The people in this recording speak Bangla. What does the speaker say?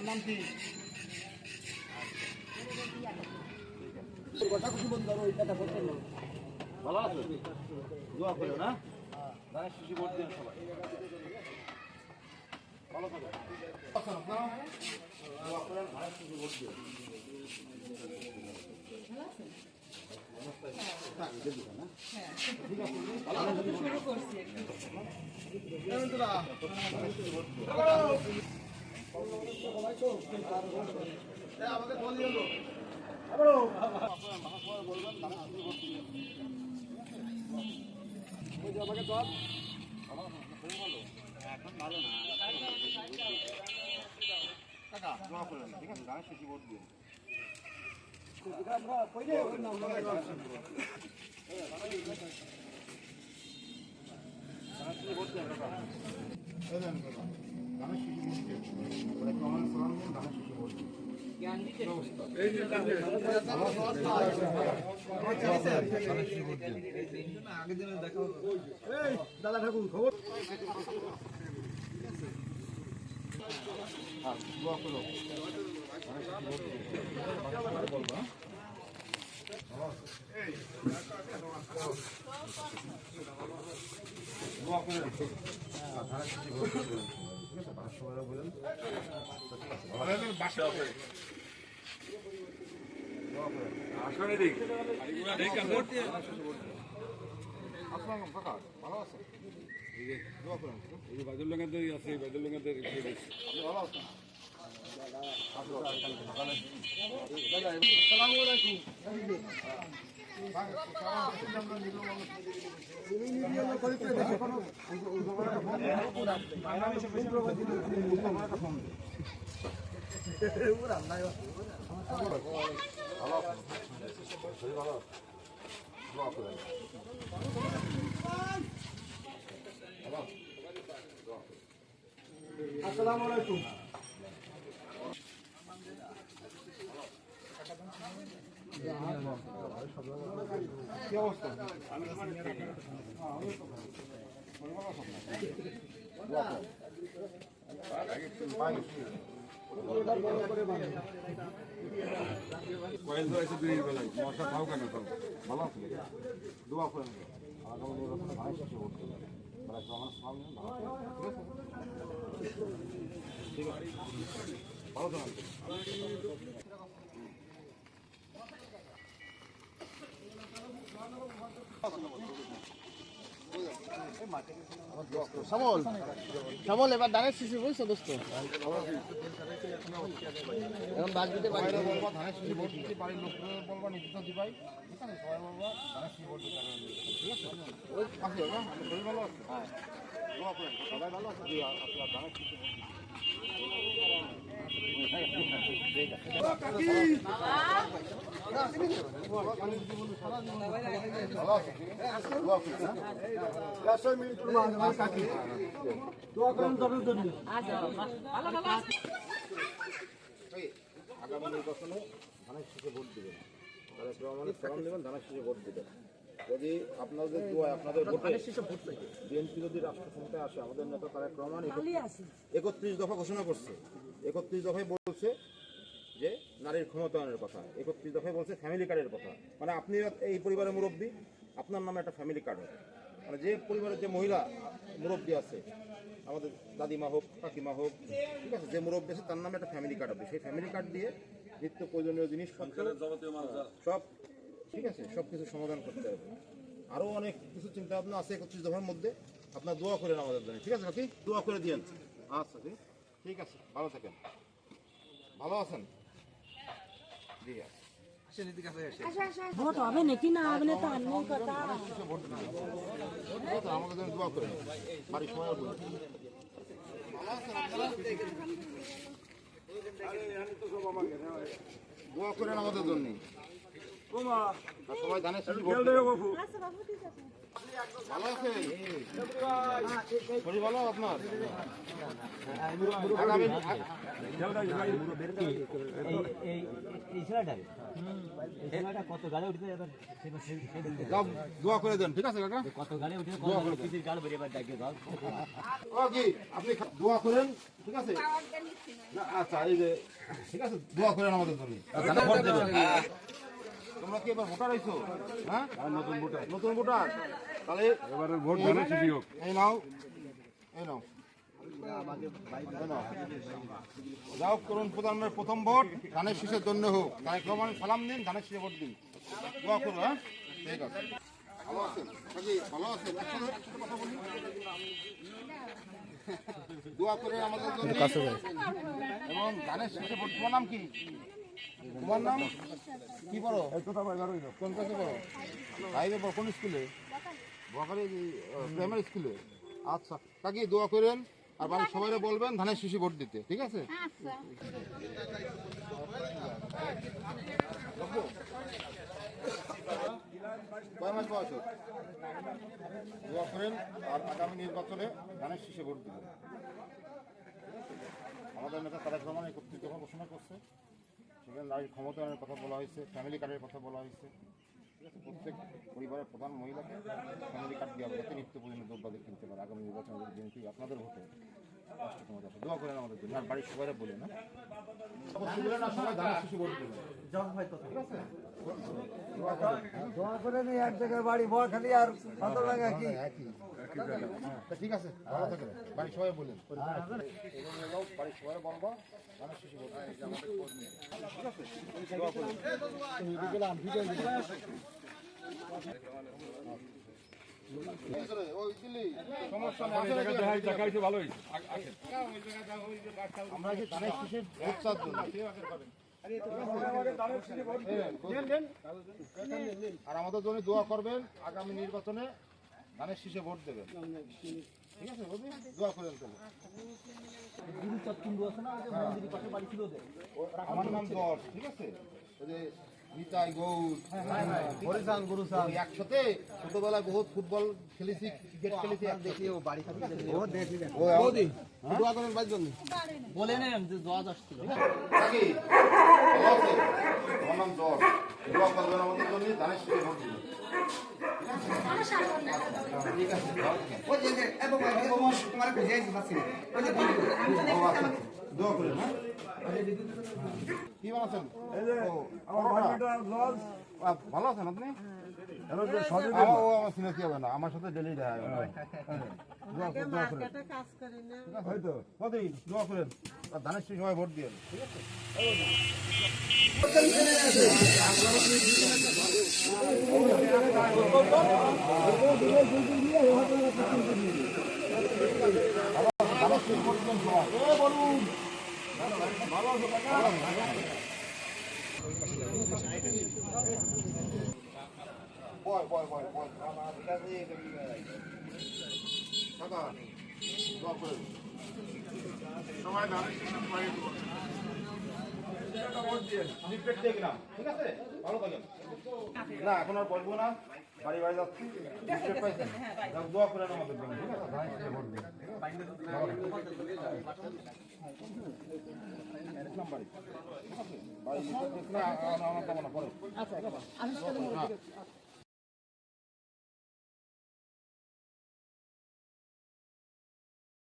নাম কি ভালো আছে দোয়া করো না ধানের শিশু ভোট দেন সবাই ভালো থাকো দোয়া করেন ধানের শিশু ভোট দেন শুরু করছি আমাকে বল দিও বলবেন আমাকে জব এখন ভালো না টাকা জমা করেন ঠিক আছে ধানের শিশু ভোট দিন আমরা পয়লে নাম ভোট দেন ধানের শিশু ভোট দিন প্রমাণ সালাম দিন ধানের শিশু ভোট দিন দাদা ঠাকুর খবর ভালো আছে বাদুল্লাঙ্গাদের আছে বাদুল্লাঙ্গাদের ভালো আছে আসসালামু আলাইকুম কি অবস্থা মশা খাও কেন ভালো আছে দোয়া করেন আগামী নির্বাচনে ভালো শেষে ভোট করবেন ঠিক আছে ভালো জানান শ্যামল শ্যামল এবার ধানের শিশু বুঝছো দোস্ত এখন বাদ দিতে পারি ধানের শিশু ভোট দিতে পারি লোক বলবা নির্দিষ্ট দিবাই ঠিক আছে সবাই বলবা ধানের শিশু ভোট দিতে ঠিক আছে ওই পাশে ভালো আছে হ্যাঁ দোয়া করেন সবাই ভালো আছে আপনার ধানের শিশু ভোট আগামী নির্বাচনে ধানের শীষে ভোট দিবেন সালাম দেবেন ধানের শীষে ভোট দিবেন যদি আপনাদের দোয়া আপনাদের বিএনপি যদি রাষ্ট্র ক্ষমতায় আসে আমাদের নেতা তারেক রহমান 31 দফা ঘোষণা করছে 31 দফায় বলছে যে নারীর ক্ষমতায়নের কথা 31 দফায় বলছে ফ্যামিলি কার্ডের কথা মানে আপনি এই পরিবারের মুরব্বী আপনার নামে একটা ফ্যামিলি কার্ড হবে মানে যে পরিবারের যে মহিলা মুরব্বী আছে আমাদের দাদিমা হোক কাকিমা হোক ঠিক আছে যে মুরব্বী আছে তার নামে একটা ফ্যামিলি কার্ড হবে সেই ফ্যামিলি কার্ড দিয়ে নিত্য প্রয়োজনীয় জিনিস সব ঠিক আছে সব কিছু সমাধান করতে হবে আরও অনেক কিছু চিন্তা ভাবনা আছে 31 দফার মধ্যে আপনার দোয়া করেন আমাদের জন্য ঠিক আছে কাকি দোয়া করে দিয়েন আচ্ছা ঠিক আছে ভালো থাকেন ভালো আছেন ভোট হবে নাকি না হবে না তার নেই কথা আমাদের জন্য দোয়া করেন বাড়ির সবাই দোয়া করেন আমাদের জন্য সবাই ধানের শীষে ভোট দিবেন। ভালো আছে? শরীর ভালো আপনার? আগামী সব দোয়া করে দেন, ঠিক আছে কাকা? ও কি আপনি দোয়া করেন, ঠিক আছে? না, আচ্ছা এই যে ঠিক আছে, দোয়া করেন আমাদের জন্য। ভোট দেবেন। তোমরা কি এবার ভোটার হইছো? হ্যাঁ, নতুন ভোটার। নতুন ভোটার, তাহলে এবারে ভোট ধানের শীষে হোক। এই নাও, এই নাও, যাও করুন প্রধানের প্রথম ভোট ধানের শীষের জন্য হোক। তাই প্রমাণ সালাম দিন, ধানের শীষে ভোট দিন, দোয়া করুন। হ্যাঁ, ঠিক আছে। ভালো আছেন? ভালো আছেন? একসাথে কথা বলি। দোয়া করে আমাদের জন্য এবং ধানের শীষে ভোট। তোমার নাম কি? তোমার নাম কি পড়ো? কোন ক্লাসে পড়ো? ফাইভে পড়ো। কোন স্কুলে? বখারি প্রাইমারি স্কুলে। আচ্ছা, কাকি দোয়া করেন আর বাড়ির সবাই বলবেন ধানের শীষে ভোট দিতে, ঠিক আছে? কয় মাস বয়স? দোয়া করেন আর আগামী নির্বাচনে ধানের শীষে ভোট দিবেন। আমাদের নেতা তারেক রহমান এই কর্তৃত্ব ঘোষণা করছে, সেখানে নারীর ক্ষমতায়নের কথা বলা হয়েছে, ফ্যামিলি কার্ডের কথা বলা হয়েছে, ঠিক আছে? প্রত্যেক পরিবারের প্রধান মহিলাকে ফ্যামিলি কার্ড দেওয়া হবে, যাতে নিত্য প্রয়োজনীয় দ্রব্যাদি কিনতে পারে। আগামী নির্বাচনের বিএনপি আপনাদের ভোটে রাষ্ট্র ক্ষমতা আসে। দোয়া করেন আমাদের জন্য আর বাড়ির সবাই বলে না সবাই ধানের শীষে ভোট দেবেন, ঠিক আছে? দোয়া করে নি এক জায়গায় বাড়ি বড় খালি আর কত লাগা কি ঠিক আছে, ভালো থাকেন। বাড়ির সবাই বলেন, বাড়ির সবাই বলবো ধানের শীষে ভোট দেবেন, ঠিক আছে? দোয়া করুন। আমরা কি ধানের শীষে ভোট চাচ্ছি আর আমাদের জন্য দোয়া করবেন, আগামী নির্বাচনে ধানের শীষে ভোট দেবেন, ঠিক আছে? দোয়া করেন। আমার নাম দশ, ঠিক আছে? ওই যে নিতাই গৌর হরিসান গুরুসান একসাথে ছোটবেলায় বহুত ফুটবল খেলেছি, ক্রিকেট খেলেছি। দেখি ও বাড়ি থাকে, ও দেখি দোয়া করেন বাড়ির জন্য। বলে নেন যে জজ আসছিল। আমার নাম দশ, দোয়া করবেন আমাদের জন্য, ধানের শীষে ভোট দিবেন, ঠিক আছে? দোয়া করেন। হ্যাঁ, কি বানাচ্ছেন? ভালো আছেন আপনি? আমার শুনে কি হবে না, আমার সাথে ডেলি দেখা হয়তো কতদিন দোয়া করেন আর ধানের সময় ভোট দিয়ে, ঠিক আছে? বলুন ভালো আছে বয় বয় বয় বয় দাদা দোয়া করেন সবাই ঠিক আছে? ভালো থাকেন। না এখন আর বলবো না, বাড়ি বাড়ি যাচ্ছি। পাইছেন, দোয়া করেন আমাদের জন্য, ঠিক আছে? ভোট দিন, বাড়ি